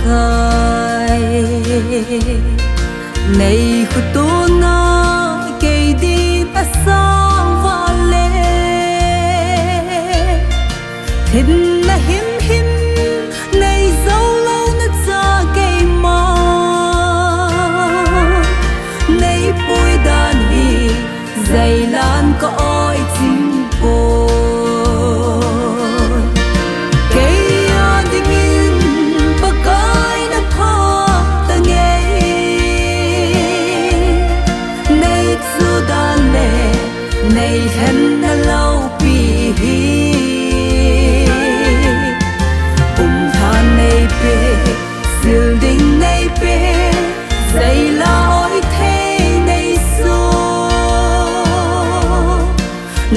gai này khu tu na cây đi ta sang và lệ thìn na hiếm hiếm này dấu lâu nó ra cây mà này bụi đàn hi dày lan có oi chim bồ này hẹn đã lâu bị than này bê siêu đình này bê dây là ôi thế này xô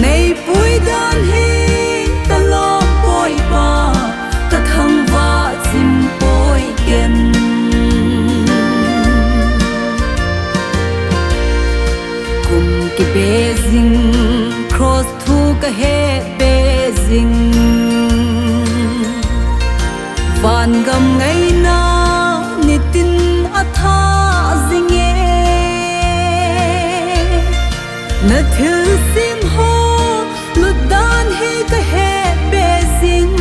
này bụi đàn hi ta lo bôi ba ta thăng va chim bôi gen cùng cái bê dinh cross thu ka he bezing van gam ngai na nitin atha zinge na thil sim ho ludan he ka he bezing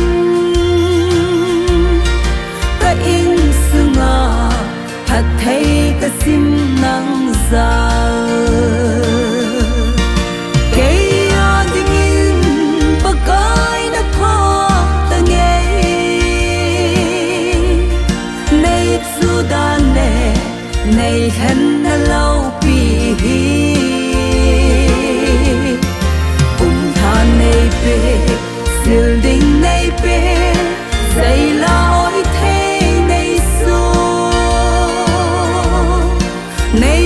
ka in sunga hat thei ka sim nang zal này hẹn đã lâu bị than này bê siêu đình này bê dây là ôi thế này xô này